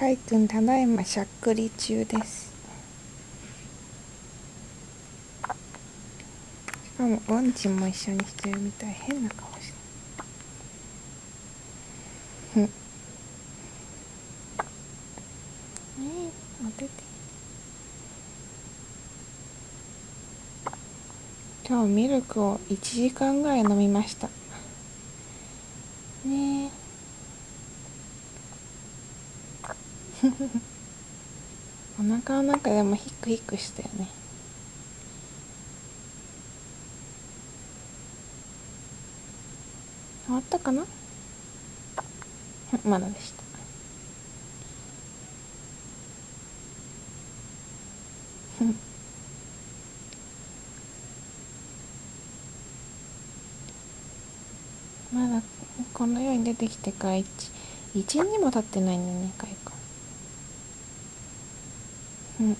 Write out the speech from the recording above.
かいくんただいましゃっくり中です。しかもうんちも一緒にしてるみたい。変な顔してふん。当てて。今日ミルクを1時間ぐらい飲みましたね。お腹の中でもヒクヒクしたよね。終わったかな。まだでした。まだこの世に出てきてから一日も経ってないんだね、かいくん。